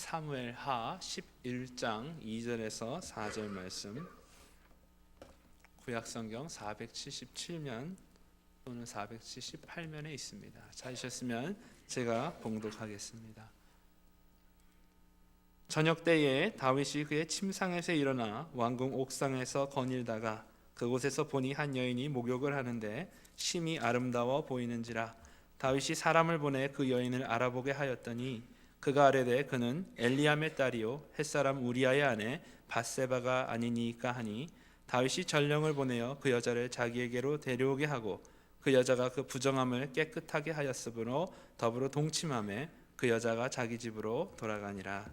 사무엘하 11장 2절에서 4절 말씀, 구약성경 477면 또는 478면에 있습니다. 찾으셨으면 제가 봉독하겠습니다. 저녁 때에 다윗이 그의 침상에서 일어나 왕궁 옥상에서 거닐다가 그곳에서 보니 한 여인이 목욕을 하는데 심히 아름다워 보이는지라. 다윗이 사람을 보내 그 여인을 알아보게 하였더니 그가 아뢰되 그는 엘리암의 딸이요 햇사람 우리아의 아내 밧세바가 아니니까 하니, 다윗이 전령을 보내어 그 여자를 자기에게로 데려오게 하고 그 여자가 그 부정함을 깨끗하게 하였으므로 더불어 동침하매 그 여자가 자기 집으로 돌아가니라.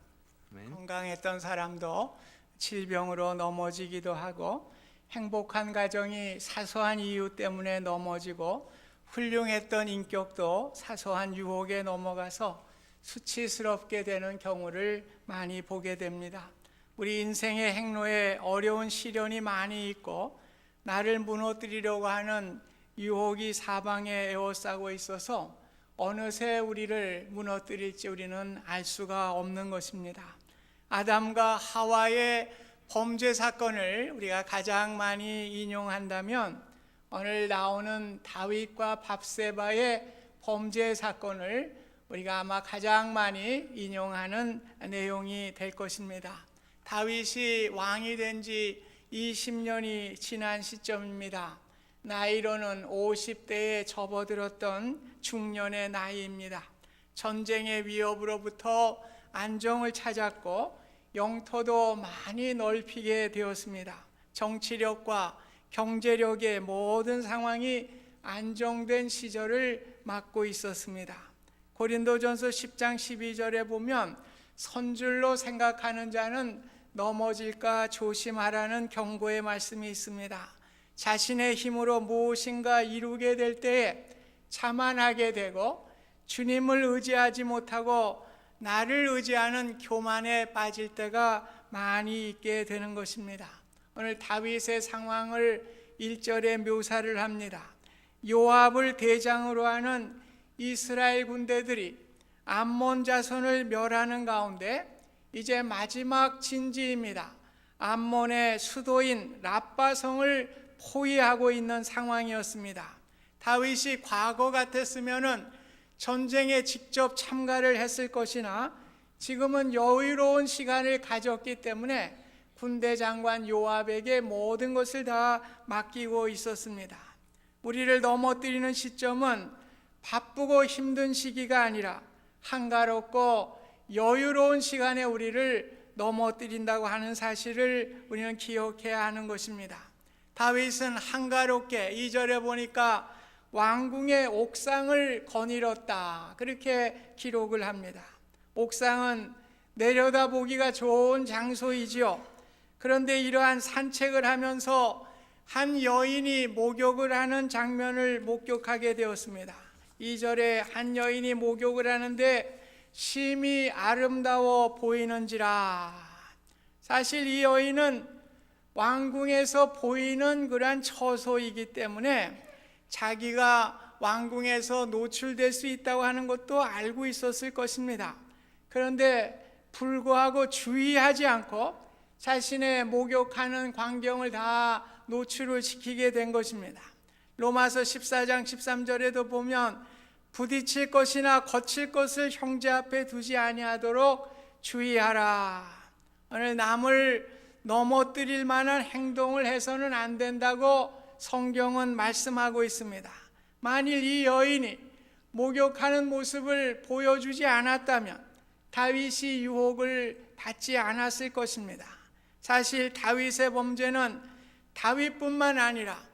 아멘. 건강했던 사람도 질병으로 넘어지기도 하고, 행복한 가정이 사소한 이유 때문에 넘어지고, 훌륭했던 인격도 사소한 유혹에 넘어가서 수치스럽게 되는 경우를 많이 보게 됩니다. 우리 인생의 행로에 어려운 시련이 많이 있고 나를 무너뜨리려고 하는 유혹이 사방에 에워싸고 있어서 어느새 우리를 무너뜨릴지 우리는 알 수가 없는 것입니다. 아담과 하와의 범죄 사건을 우리가 가장 많이 인용한다면 오늘 나오는 다윗과 밧세바의 범죄 사건을 우리가 아마 가장 많이 인용하는 내용이 될 것입니다. 다윗이 왕이 된 지 20년이 지난 시점입니다. 나이로는 50대에 접어들었던 중년의 나이입니다. 전쟁의 위협으로부터 안정을 찾았고 영토도 많이 넓히게 되었습니다. 정치력과 경제력의 모든 상황이 안정된 시절을 맞고 있었습니다. 고린도전서 10장 12절에 보면 선줄로 생각하는 자는 넘어질까 조심하라는 경고의 말씀이 있습니다. 자신의 힘으로 무엇인가 이루게 될 때에 자만하게 되고 주님을 의지하지 못하고 나를 의지하는 교만에 빠질 때가 많이 있게 되는 것입니다. 오늘 다윗의 상황을 1절에 묘사를 합니다. 요압을 대장으로 하는 이스라엘 군대들이 암몬 자손을 멸하는 가운데 이제 마지막 진지입니다. 암몬의 수도인 랍바성을 포위하고 있는 상황이었습니다. 다윗이 과거 같았으면 전쟁에 직접 참가를 했을 것이나 지금은 여유로운 시간을 가졌기 때문에 군대 장관 요압에게 모든 것을 다 맡기고 있었습니다. 우리를 넘어뜨리는 시점은 바쁘고 힘든 시기가 아니라 한가롭고 여유로운 시간에 우리를 넘어뜨린다고 하는 사실을 우리는 기억해야 하는 것입니다. 다윗은 한가롭게 2절에 보니까 왕궁의 옥상을 거닐었다, 그렇게 기록을 합니다. 옥상은 내려다보기가 좋은 장소이지요. 그런데 이러한 산책을 하면서 한 여인이 목욕을 하는 장면을 목격하게 되었습니다. 2절에 한 여인이 목욕을 하는데 심히 아름다워 보이는지라. 사실 이 여인은 왕궁에서 보이는 그러한 처소이기 때문에 자기가 왕궁에서 노출될 수 있다고 하는 것도 알고 있었을 것입니다. 그런데 불구하고 주의하지 않고 자신의 목욕하는 광경을 다 노출을 시키게 된 것입니다. 로마서 14장 13절에도 보면 부딪힐 것이나 거칠 것을 형제 앞에 두지 아니하도록 주의하라. 오늘 남을 넘어뜨릴 만한 행동을 해서는 안 된다고 성경은 말씀하고 있습니다. 만일 이 여인이 목욕하는 모습을 보여주지 않았다면 다윗이 유혹을 받지 않았을 것입니다. 사실 다윗의 범죄는 다윗뿐만 아니라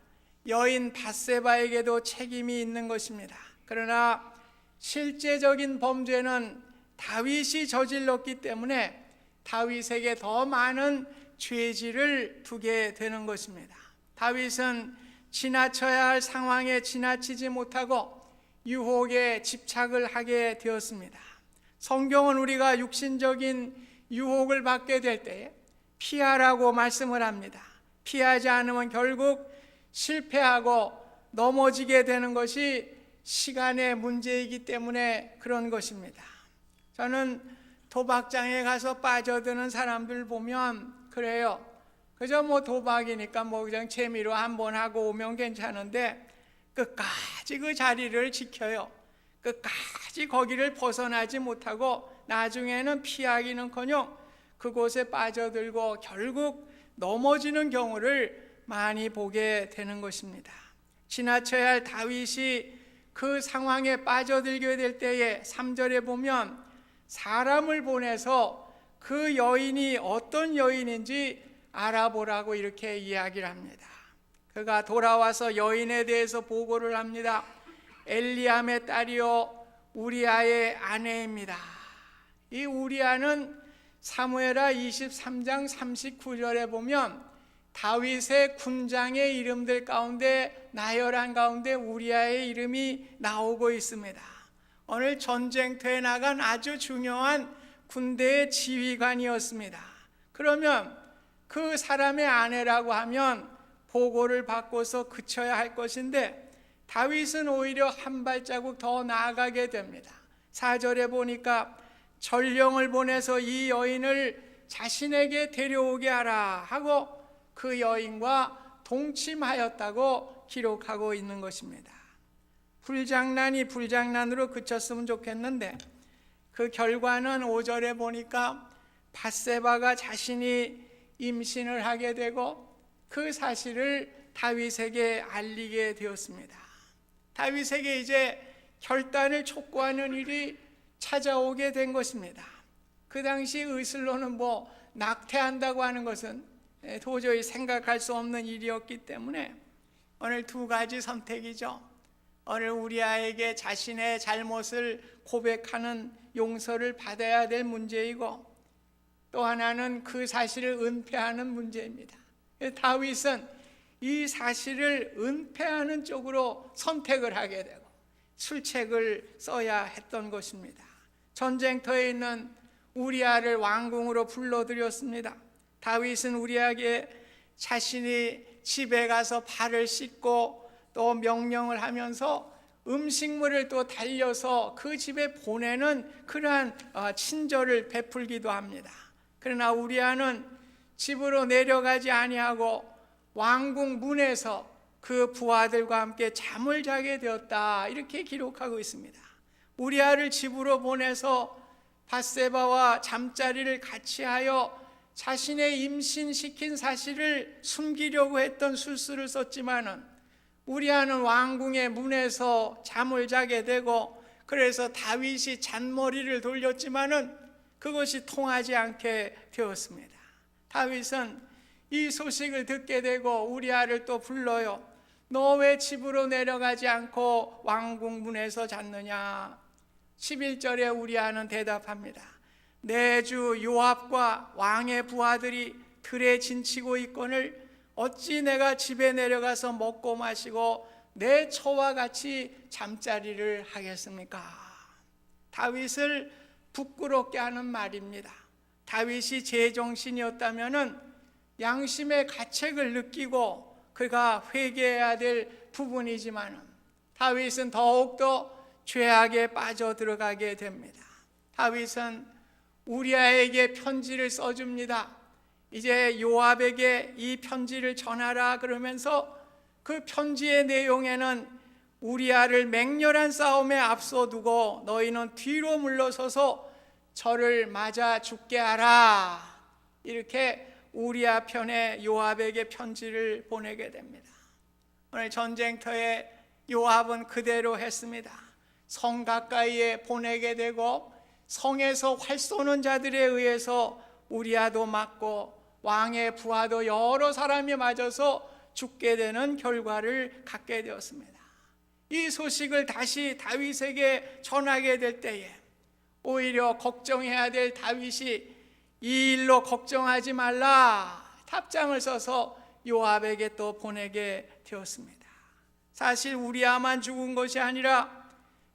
여인 밧세바에게도 책임이 있는 것입니다. 그러나 실제적인 범죄는 다윗이 저질렀기 때문에 다윗에게 더 많은 죄질을 두게 되는 것입니다. 다윗은 지나쳐야 할 상황에 지나치지 못하고 유혹에 집착을 하게 되었습니다. 성경은 우리가 육신적인 유혹을 받게 될 때 피하라고 말씀을 합니다. 피하지 않으면 결국 실패하고 넘어지게 되는 것이 시간의 문제이기 때문에 그런 것입니다. 저는 도박장에 가서 빠져드는 사람들 보면 그래요. 그저 뭐 도박이니까 뭐 그냥 재미로 한번 하고 오면 괜찮은데 끝까지 그 자리를 지켜요. 끝까지 거기를 벗어나지 못하고 나중에는 피하기는커녕 그곳에 빠져들고 결국 넘어지는 경우를 많이 보게 되는 것입니다. 지나쳐야 할 다윗이 그 상황에 빠져들게 될 때에 3절에 보면 사람을 보내서 그 여인이 어떤 여인인지 알아보라고 이렇게 이야기를 합니다. 그가 돌아와서 여인에 대해서 보고를 합니다. 엘리암의 딸이요 우리아의 아내입니다. 이 우리아는 사무엘하 23장 39절에 보면 다윗의 군장의 이름들 가운데 나열한 가운데 우리아의 이름이 나오고 있습니다. 오늘 전쟁터에 나간 아주 중요한 군대의 지휘관이었습니다. 그러면 그 사람의 아내라고 하면 보고를 받고서 그쳐야 할 것인데 다윗은 오히려 한 발자국 더 나아가게 됩니다. 4절에 보니까 전령을 보내서 이 여인을 자신에게 데려오게 하라 하고 그 여인과 동침하였다고 기록하고 있는 것입니다. 불장난이 불장난으로 그쳤으면 좋겠는데 그 결과는 5절에 보니까 밧세바가 자신이 임신을 하게 되고 그 사실을 다윗에게 알리게 되었습니다. 다윗에게 이제 결단을 촉구하는 일이 찾아오게 된 것입니다. 그 당시 의술로는 뭐 낙태한다고 하는 것은 도저히 생각할 수 없는 일이었기 때문에 오늘 두 가지 선택이죠. 오늘 우리아에게 자신의 잘못을 고백하는 용서를 받아야 될 문제이고 또 하나는 그 사실을 은폐하는 문제입니다. 다윗은 이 사실을 은폐하는 쪽으로 선택을 하게 되고 술책을 써야 했던 것입니다. 전쟁터에 있는 우리아를 왕궁으로 불러들였습니다. 다윗은 우리아에게 자신이 집에 가서 발을 씻고 또 명령을 하면서 음식물을 또 달려서 그 집에 보내는 그러한 친절을 베풀기도 합니다. 그러나 우리아는 집으로 내려가지 아니하고 왕궁 문에서 그 부하들과 함께 잠을 자게 되었다 이렇게 기록하고 있습니다. 우리아를 집으로 보내서 밧세바와 잠자리를 같이 하여 자신의 임신시킨 사실을 숨기려고 했던 술수를 썼지만은 우리아는 왕궁의 문에서 잠을 자게 되고 그래서 다윗이 잔머리를 돌렸지만은 그것이 통하지 않게 되었습니다. 다윗은 이 소식을 듣게 되고 우리아를 또 불러요. 너 왜 집으로 내려가지 않고 왕궁 문에서 잤느냐? 11절에 우리아는 대답합니다. 내 주 요압과 왕의 부하들이 들에 진치고 있거늘 어찌 내가 집에 내려가서 먹고 마시고 내 처와 같이 잠자리를 하겠습니까? 다윗을 부끄럽게 하는 말입니다. 다윗이 제정신이었다면은 양심의 가책을 느끼고 그가 회개해야 될 부분이지만 다윗은 더욱더 죄악에 빠져 들어가게 됩니다. 다윗은 우리아에게 편지를 써줍니다. 이제 요압에게 이 편지를 전하라 그러면서 그 편지의 내용에는 우리아를 맹렬한 싸움에 앞서두고 너희는 뒤로 물러서서 저를 맞아 죽게 하라 이렇게 우리아 편에 요압에게 편지를 보내게 됩니다. 오늘 전쟁터에 요압은 그대로 했습니다. 성 가까이에 보내게 되고 성에서 활 쏘는 자들에 의해서 우리아도 맞고 왕의 부하도 여러 사람이 맞아서 죽게 되는 결과를 갖게 되었습니다. 이 소식을 다시 다윗에게 전하게 될 때에 오히려 걱정해야 될 다윗이 이 일로 걱정하지 말라 답장을 써서 요압에게 또 보내게 되었습니다. 사실 우리아만 죽은 것이 아니라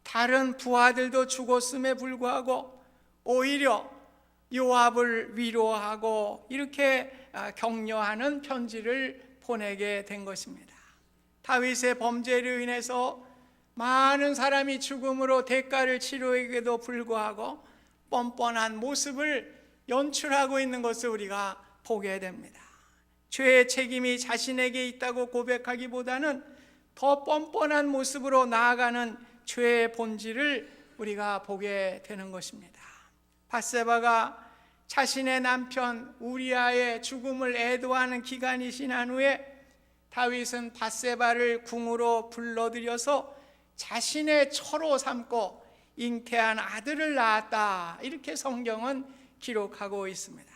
다른 부하들도 죽었음에 불구하고 오히려 요압을 위로하고 이렇게 격려하는 편지를 보내게 된 것입니다. 다윗의 범죄로 인해서 많은 사람이 죽음으로 대가를 치르에게도 불구하고 뻔뻔한 모습을 연출하고 있는 것을 우리가 보게 됩니다. 죄의 책임이 자신에게 있다고 고백하기보다는 더 뻔뻔한 모습으로 나아가는 죄의 본질을 우리가 보게 되는 것입니다. 밧세바가 자신의 남편 우리아의 죽음을 애도하는 기간이 지난 후에 다윗은 밧세바를 궁으로 불러들여서 자신의 처로 삼고 잉태한 아들을 낳았다, 이렇게 성경은 기록하고 있습니다.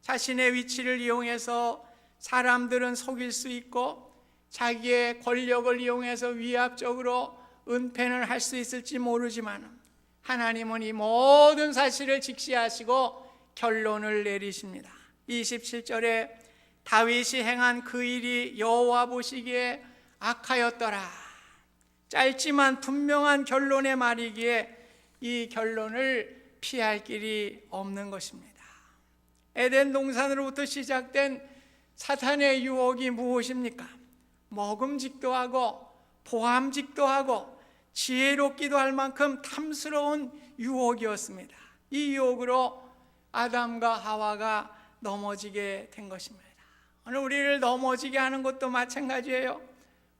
자신의 위치를 이용해서 사람들은 속일 수 있고 자기의 권력을 이용해서 위압적으로 은폐를 할 수 있을지 모르지만 하나님은 이 모든 사실을 직시하시고 결론을 내리십니다. 27절에 다윗이 행한 그 일이 여호와 보시기에 악하였더라. 짧지만 분명한 결론의 말이기에 이 결론을 피할 길이 없는 것입니다. 에덴 동산으로부터 시작된 사탄의 유혹이 무엇입니까? 먹음직도 하고 보암직도 하고 지혜롭기도 할 만큼 탐스러운 유혹이었습니다. 이 유혹으로 아담과 하와가 넘어지게 된 것입니다. 오늘 우리를 넘어지게 하는 것도 마찬가지예요.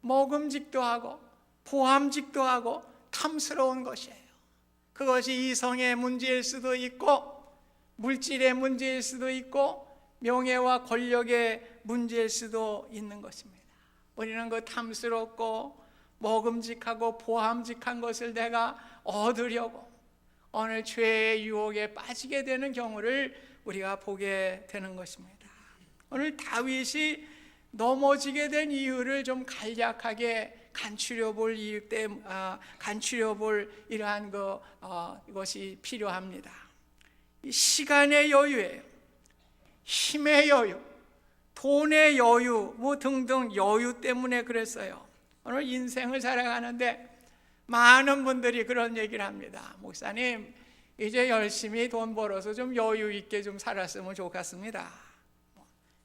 먹음직도 하고 보암직도 하고 탐스러운 것이에요. 그것이 이성의 문제일 수도 있고 물질의 문제일 수도 있고 명예와 권력의 문제일 수도 있는 것입니다. 우리는 그 탐스럽고 먹음직하고 보암직한 것을 내가 얻으려고 오늘 죄의 유혹에 빠지게 되는 경우를 우리가 보게 되는 것입니다. 오늘 다윗이 넘어지게 된 이유를 좀 간략하게 간추려 볼 이러한 것이 필요합니다. 시간의 여유예요. 힘의 여유, 돈의 여유, 등등 여유 때문에 그랬어요. 오늘 인생을 살아가는데 많은 분들이 그런 얘기를 합니다. 목사님, 이제 열심히 돈 벌어서 좀 여유 있게 좀 살았으면 좋겠습니다.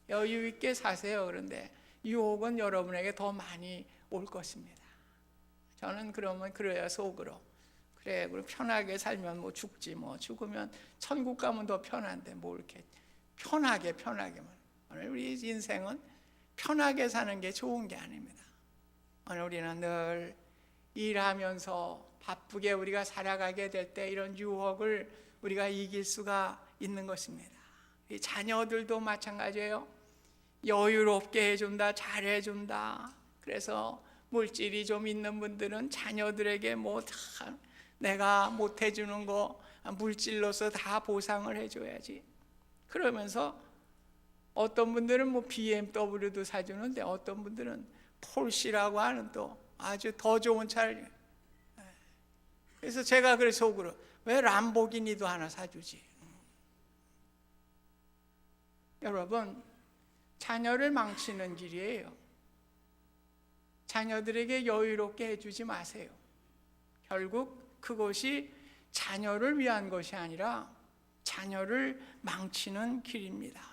여유 있게 사세요. 그런데 유혹은 여러분에게 더 많이 올 것입니다. 저는 그러면 그래야 속으로 그래, 그럼 편하게 살면 죽지, 죽으면 천국 가면 더 편한데 이렇게 편하게만. 오늘 우리 인생은 편하게 사는 게 좋은 게 아닙니다. 오늘 우리는 늘 일하면서 바쁘게 우리가 살아가게 될 때 이런 유혹을 우리가 이길 수가 있는 것입니다. 이 자녀들도 마찬가지예요. 여유롭게 해준다, 잘해준다. 그래서 물질이 좀 있는 분들은 자녀들에게 다 내가 못 해주는 거 물질로서 다 보상을 해줘야지. 그러면서 어떤 분들은 BMW도 사주는데 어떤 분들은 폴시라고 하는 또 아주 더 좋은 차를. 그래서 제가 그래서 속으로 왜 람보기니도 하나 사주지. 여러분, 자녀를 망치는 길이에요. 자녀들에게 여유롭게 해주지 마세요. 결국 그것이 자녀를 위한 것이 아니라 자녀를 망치는 길입니다.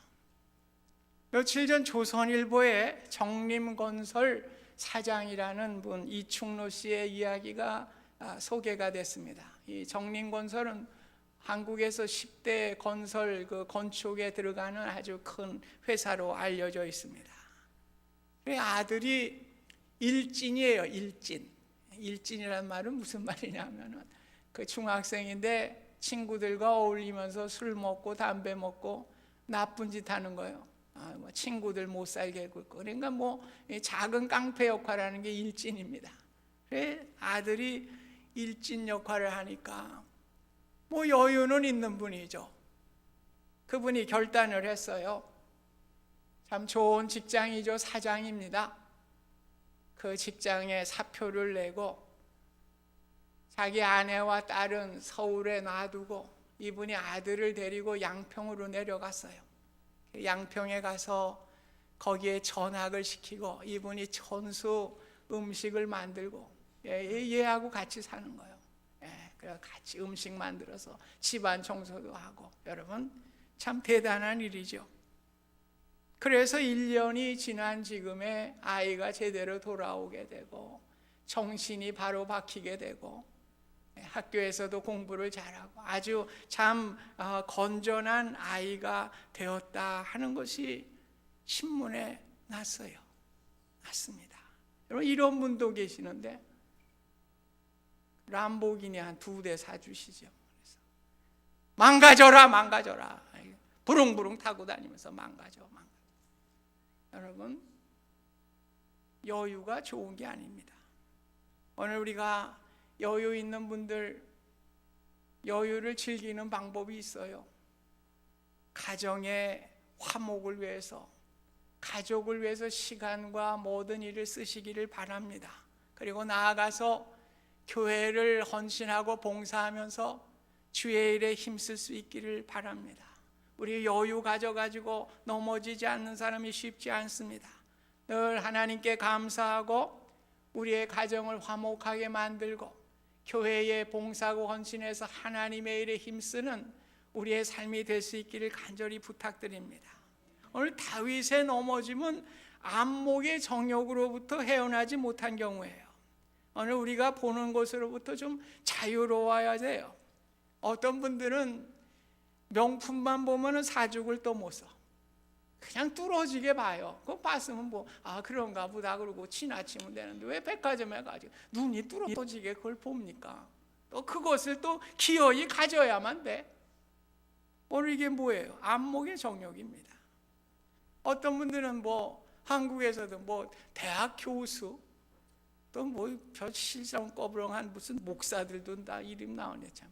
며칠 전 조선일보에 정림건설 사장이라는 분 이충로 씨의 이야기가 소개가 됐습니다. 이 정림건설은 한국에서 10대 건설 건축에 들어가는 아주 큰 회사로 알려져 있습니다. 아들이 일진이에요. 일진이란 말은 무슨 말이냐면은 그 중학생인데 친구들과 어울리면서 술 먹고 담배 먹고 나쁜 짓 하는 거예요. 친구들 못 살게 굴고. 그러니까 작은 깡패 역할을 게 일진입니다. 그래 아들이 일진 역할을 하니까 여유는 있는 분이죠. 그분이 결단을 했어요. 참 좋은 직장이죠. 사장입니다. 그 직장에 사표를 내고 자기 아내와 딸은 서울에 놔두고 이분이 아들을 데리고 양평으로 내려갔어요. 양평에 가서 거기에 전학을 시키고 이분이 천수 음식을 만들고 얘하고 같이 사는 거예요. 그래서 같이 음식 만들어서 집안 청소도 하고. 여러분, 참 대단한 일이죠. 그래서 1년이 지난 지금에 아이가 제대로 돌아오게 되고 정신이 바로 박히게 되고 학교에서도 공부를 잘하고 아주 참 건전한 아이가 되었다 하는 것이 신문에 났어요. 났습니다. 여러분, 이런 분도 계시는데 람보기니 한 2대 사주시죠. 그래서 망가져라 부릉부릉 타고 다니면서 망가져. 여러분, 여유가 좋은 게 아닙니다. 오늘 우리가 여유 있는 분들, 여유를 즐기는 방법이 있어요. 가정의 화목을 위해서, 가족을 위해서 시간과 모든 일을 쓰시기를 바랍니다. 그리고 나아가서 교회를 헌신하고 봉사하면서 주의 일에 힘쓸 수 있기를 바랍니다. 우리 여유 가져가지고 넘어지지 않는 사람이 쉽지 않습니다. 늘 하나님께 감사하고 우리의 가정을 화목하게 만들고 교회에 봉사하고 헌신해서 하나님의 일에 힘쓰는 우리의 삶이 될 수 있기를 간절히 부탁드립니다. 오늘 다윗의 넘어짐은 안목의 정욕으로부터 헤어나지 못한 경우예요. 오늘 우리가 보는 것으로부터 좀 자유로워야 돼요. 어떤 분들은 명품만 보면은 사죽을 또 못 써. 그냥 뚫어지게 봐요. 그거 봤으면 그런가 보다 그러고 지나치면 되는데 왜 백화점에 가지고 눈이 뚫어지게 그걸 봅니까? 또 그것을 또 기어이 가져야만 돼. 오늘 이게 뭐예요? 안목의 정욕입니다. 어떤 분들은 한국에서도 대학 교수, 또 저 실성꺼부렁한 무슨 목사들도 다 이름 나오네 참.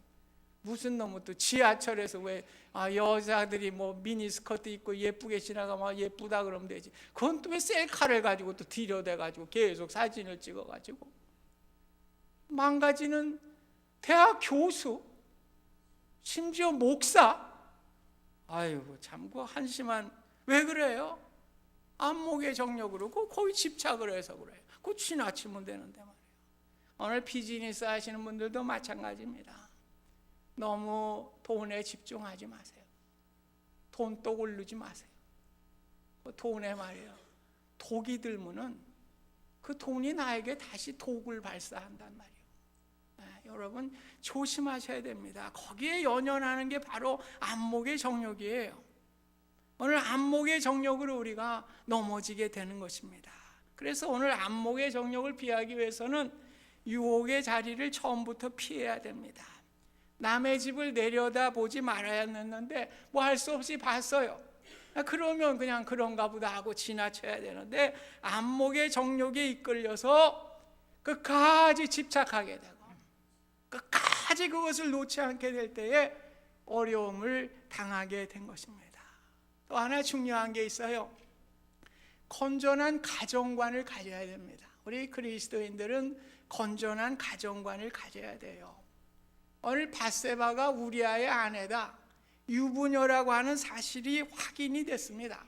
무슨 놈은 또 지하철에서 왜 여자들이 미니스커트 입고 예쁘게 지나가면 예쁘다 그러면 되지. 그건 또 왜 셀카를 가지고 또 들여대가지고 계속 사진을 찍어가지고 망가지는 대학 교수, 심지어 목사. 아이고 참 그 한심한. 왜 그래요? 안목의 정욕으로 거기 집착을 해서 그래요. 그거 지나치면 되는데 말이에요. 오늘 비즈니스 하시는 분들도 마찬가지입니다. 너무 돈에 집중하지 마세요. 돈독 오르지 마세요. 그 돈에 말이에요, 독이 들면은 그 돈이 나에게 다시 독을 발사한단 말이에요. 여러분 조심하셔야 됩니다. 거기에 연연하는 게 바로 안목의 정욕이에요. 오늘 안목의 정욕으로 우리가 넘어지게 되는 것입니다. 그래서 오늘 안목의 정욕을 피하기 위해서는 유혹의 자리를 처음부터 피해야 됩니다. 남의 집을 내려다보지 말아야 했는데 할 수 없이 봤어요. 그러면 그냥 그런가 보다 하고 지나쳐야 되는데 안목의 정욕에 이끌려서 끝까지 집착하게 되고 끝까지 그것을 놓지 않게 될 때에 어려움을 당하게 된 것입니다. 또 하나 중요한 게 있어요. 건전한 가정관을 가져야 됩니다. 우리 그리스도인들은 건전한 가정관을 가져야 돼요. 오늘 밧세바가 우리아의 아내다, 유부녀라고 하는 사실이 확인이 됐습니다.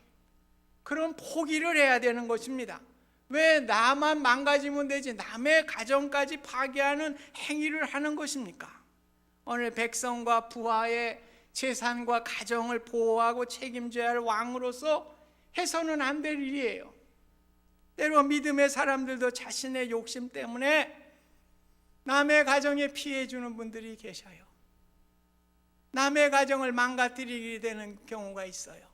그럼 포기를 해야 되는 것입니다. 왜 나만 망가지면 되지 남의 가정까지 파괴하는 행위를 하는 것입니까? 오늘 백성과 부하의 재산과 가정을 보호하고 책임져야 할 왕으로서 해서는 안 될 일이에요. 때로 믿음의 사람들도 자신의 욕심 때문에 남의 가정에 피해 주는 분들이 계셔요. 남의 가정을 망가뜨리게 되는 경우가 있어요.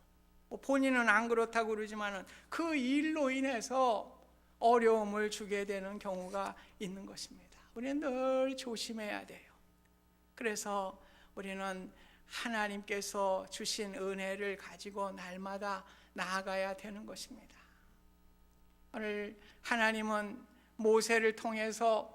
본인은 안 그렇다고 그러지만 그 일로 인해서 어려움을 주게 되는 경우가 있는 것입니다. 우리는 늘 조심해야 돼요. 그래서 우리는 하나님께서 주신 은혜를 가지고 날마다 나아가야 되는 것입니다. 오늘 하나님은 모세를 통해서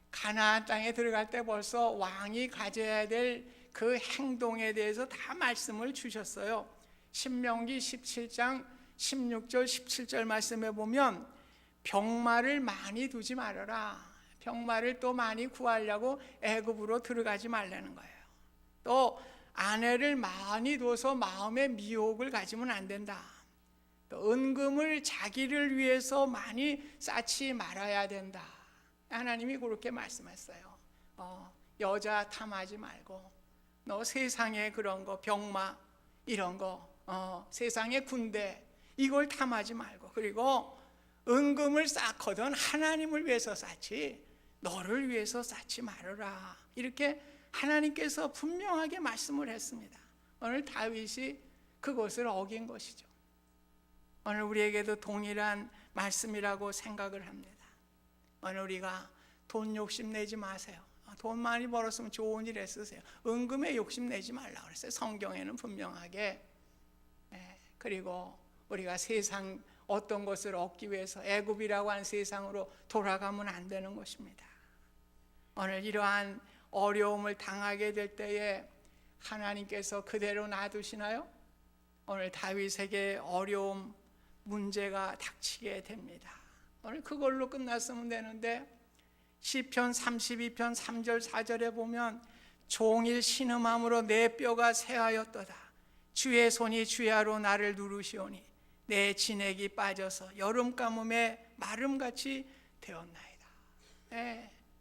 가나안 땅에 들어갈 때 벌써 왕이 가져야 될 그 행동에 대해서 다 말씀을 주셨어요. 신명기 17장 16절 17절 말씀에 보면 병마를 많이 두지 말아라. 병마를 또 많이 구하려고 애굽으로 들어가지 말라는 거예요. 또 아내를 많이 둬서 마음에 미혹을 가지면 안 된다. 또 은금을 자기를 위해서 많이 쌓지 말아야 된다. 하나님이 그렇게 말씀했어요. 여자 탐하지 말고 너 세상에 그런 거 병마 이런 거 세상의 군대 이걸 탐하지 말고 그리고 은금을 쌓거든 하나님을 위해서 쌓지 너를 위해서 쌓지 말아라. 이렇게 하나님께서 분명하게 말씀을 했습니다. 오늘 다윗이 그것을 어긴 것이죠. 오늘 우리에게도 동일한 말씀이라고 생각을 합니다. 오늘 우리가 돈 욕심 내지 마세요. 돈 많이 벌었으면 좋은 일에 쓰세요. 은금에 욕심 내지 말라고 그랬어요. 성경에는 분명하게. 그리고 우리가 세상 어떤 것을 얻기 위해서 애굽이라고 한 세상으로 돌아가면 안 되는 것입니다. 오늘 이러한 어려움을 당하게 될 때에 하나님께서 그대로 놔두시나요? 오늘 다윗에게 어려움, 문제가 닥치게 됩니다. 오늘 그걸로 끝났으면 되는데 시편 32편 3절 4절에 보면 종일 신음함으로 내 뼈가 새하였도다. 주의 손이 주야로 나를 누르시오니 내 진액이 빠져서 여름 가뭄에 마름같이 되었나이다.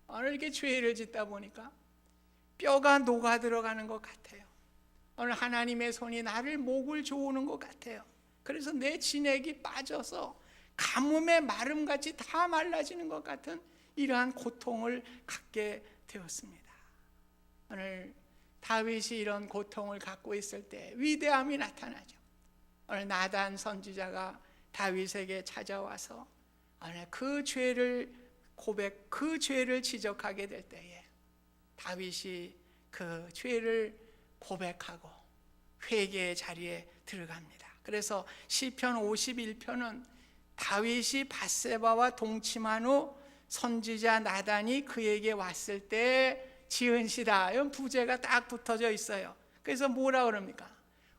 오늘 이렇게 죄를 짓다 보니까 뼈가 녹아 들어가는 것 같아요. 오늘 하나님의 손이 나를 목을 조우는 것 같아요. 그래서 내 진액이 빠져서 가뭄에 마름같이 다 말라지는 것 같은 이러한 고통을 갖게 되었습니다. 오늘 다윗이 이런 고통을 갖고 있을 때 위대함이 나타나죠. 오늘 나단 선지자가 다윗에게 찾아와서 오늘 그 죄를 지적하게 될 때에 다윗이 그 죄를 고백하고 회개의 자리에 들어갑니다. 그래서 시편 51편은 다윗이 밧세바와 동침한 후 선지자 나단이 그에게 왔을 때 지은 시다. 이런 부제가 딱 붙어져 있어요. 그래서 뭐라 그럽니까?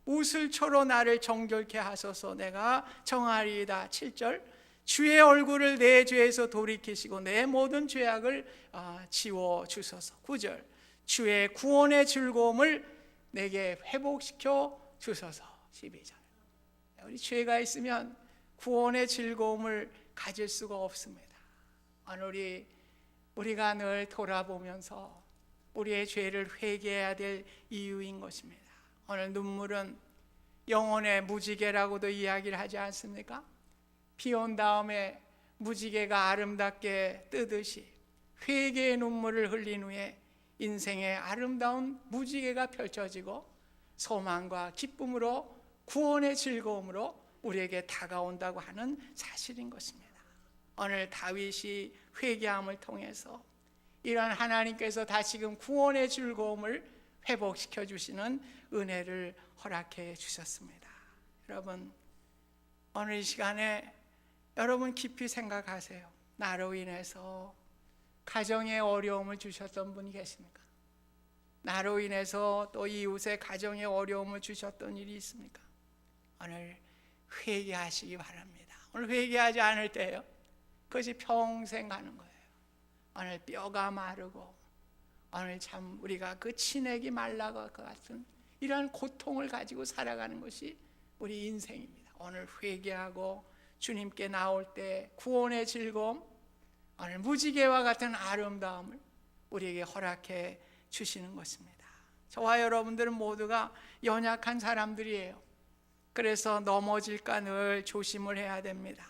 우슬초로 나를 정결케 하소서 내가 정하리이다. 7절 주의 얼굴을 내 죄에서 돌이키시고 내 모든 죄악을 지워주소서. 9절 주의 구원의 즐거움을 내게 회복시켜 주소서. 12절 우리 죄가 있으면 구원의 즐거움을 가질 수가 없습니다. 오늘 우리가 늘 돌아보면서 우리의 죄를 회개해야 될 이유인 것입니다. 오늘 눈물은 영혼의 무지개라고도 이야기를 하지 않습니까? 비 온 다음에 무지개가 아름답게 뜨듯이 회개의 눈물을 흘린 후에 인생의 아름다운 무지개가 펼쳐지고 소망과 기쁨으로 구원의 즐거움으로 우리에게 다가온다고 하는 사실인 것입니다. 오늘 다윗이 회개함을 통해서 이런 하나님께서 다시금 구원의 즐거움을 회복시켜 주시는 은혜를 허락해 주셨습니다. 여러분, 오늘 이 시간에 여러분 깊이 생각하세요. 나로 인해서 가정에 어려움을 주셨던 분이 계십니까? 나로 인해서 또 이웃의 가정에 어려움을 주셨던 일이 있습니까? 오늘 회개하시기 바랍니다. 오늘 회개하지 않을 때요, 그것이 평생 가는 거예요. 오늘 뼈가 마르고 오늘 참 우리가 그 진액이 말라갈 것 같은 이러한 고통을 가지고 살아가는 것이 우리 인생입니다. 오늘 회개하고 주님께 나올 때 구원의 즐거움, 오늘 무지개와 같은 아름다움을 우리에게 허락해 주시는 것입니다. 저와 여러분들은 모두가 연약한 사람들이에요. 그래서 넘어질까 늘 조심을 해야 됩니다.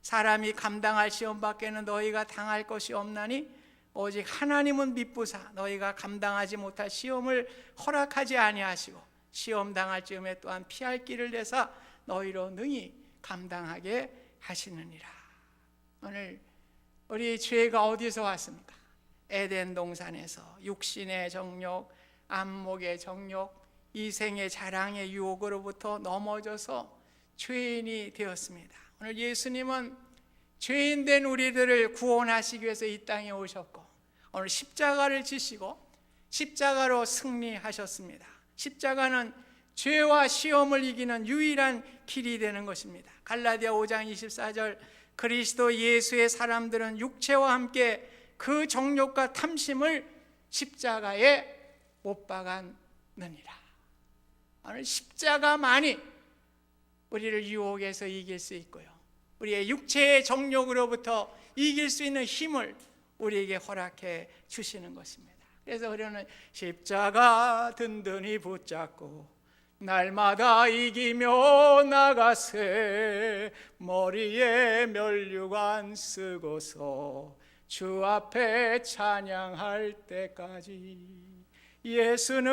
사람이 감당할 시험 밖에는 너희가 당할 것이 없나니 오직 하나님은 미쁘사 너희가 감당하지 못할 시험을 허락하지 아니하시고 시험 당할 즈음에 또한 피할 길을 내사 너희로 능히 감당하게 하시느니라. 오늘 우리 죄가 어디서 왔습니까? 에덴 동산에서 육신의 정욕, 안목의 정욕, 이생의 자랑의 유혹으로부터 넘어져서 죄인이 되었습니다. 오늘 예수님은 죄인된 우리들을 구원하시기 위해서 이 땅에 오셨고 오늘 십자가를 지시고 십자가로 승리하셨습니다. 십자가는 죄와 시험을 이기는 유일한 길이 되는 것입니다. 갈라디아 5장 24절 그리스도 예수의 사람들은 육체와 함께 그 정욕과 탐심을 십자가에 못 박았느니라. 오늘 십자가만이 우리를 유혹에서 이길 수 있고요, 우리의 육체의 정욕으로부터 이길 수 있는 힘을 우리에게 허락해 주시는 것입니다. 그래서 우리는 십자가 든든히 붙잡고 날마다 이기며 나가세 머리에 면류관 쓰고서 주 앞에 찬양할 때까지. 예수는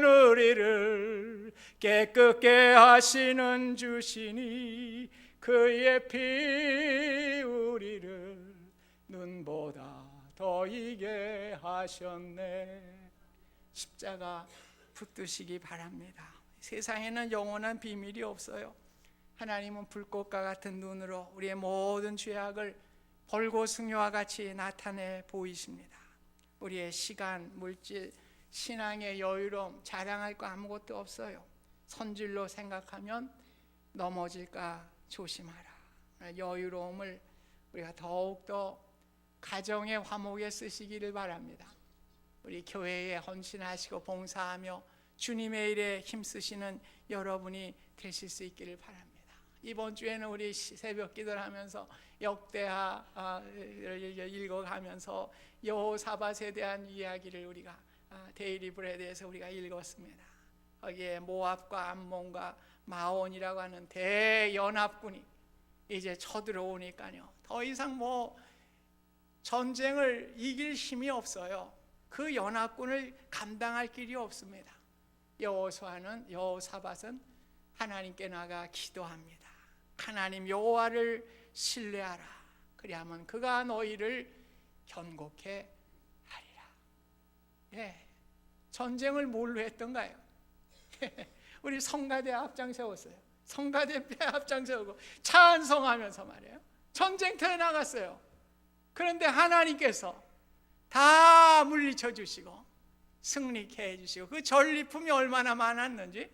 우리를 깨끗게 하시는 주시니 그의 피 우리를 눈보다 더 이게 하셨네. 십자가 붙드시기 바랍니다. 세상에는 영원한 비밀이 없어요. 하나님은 불꽃과 같은 눈으로 우리의 모든 죄악을 벌고승려와 같이 나타내 보이십니다. 우리의 시간, 물질, 신앙의 여유로움 자랑할 거 아무것도 없어요. 선질로 생각하면 넘어질까 조심하라. 여유로움을 우리가 더욱더 가정의 화목에 쓰시기를 바랍니다. 우리 교회에 헌신하시고 봉사하며 주님의 일에 힘쓰시는 여러분이 되실 수 있기를 바랍니다. 이번 주에는 우리 새벽 기도를 하면서 역대하를 읽어가면서 여호사밧에 대한 이야기를 우리가 데일리 브레드에서 우리가 읽었습니다. 거기에 모압과 암몬과 마온이라고 하는 대연합군이 이제 쳐들어오니까요, 더 이상 전쟁을 이길 힘이 없어요. 그 연합군을 감당할 길이 없습니다. 여호사밧은 하나님께 나가 기도합니다. 하나님 여호와를 신뢰하라. 그리하면 그가 너희를 견고케 하리라. 예, 전쟁을 뭘로 했던가요? 우리 성가대 앞장 세웠어요. 성가대 앞장 세우고 찬송하면서 말이에요, 전쟁터에 나갔어요. 그런데 하나님께서 다 물리쳐 주시고 승리케 해주시고, 그 전리품이 얼마나 많았는지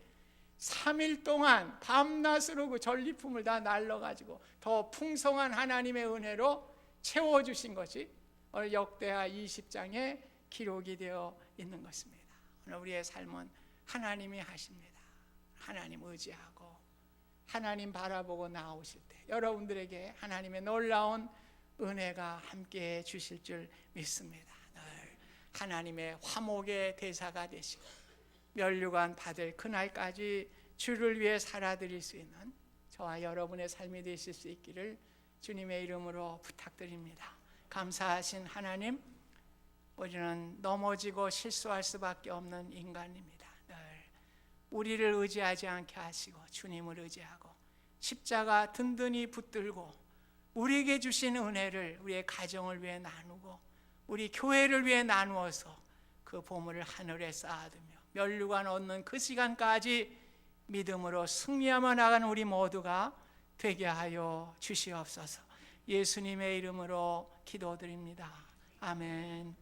3일 동안 밤낮으로 그 전리품을 다 날려가지고 더 풍성한 하나님의 은혜로 채워주신 것이 오늘 역대하 20장에 기록이 되어 있는 것입니다. 오늘 우리의 삶은 하나님이 하십니다. 하나님 의지하고 하나님 바라보고 나오실 때 여러분들에게 하나님의 놀라운 은혜가 함께해 주실 줄 믿습니다. 늘 하나님의 화목의 대사가 되시고 면류관 받을 그날까지 주를 위해 살아드릴 수 있는 저와 여러분의 삶이 되실 수 있기를 주님의 이름으로 부탁드립니다. 감사하신 하나님, 우리는 넘어지고 실수할 수밖에 없는 인간입니다. 늘 우리를 의지하지 않게 하시고 주님을 의지하고 십자가 든든히 붙들고 우리에게 주신 은혜를 우리의 가정을 위해 나누고 우리 교회를 위해 나누어서 그 보물을 하늘에 쌓아두며 면류관 얻는 그 시간까지 믿음으로 승리하며 나가는 우리 모두가 되게 하여 주시옵소서. 예수님의 이름으로 기도드립니다. 아멘.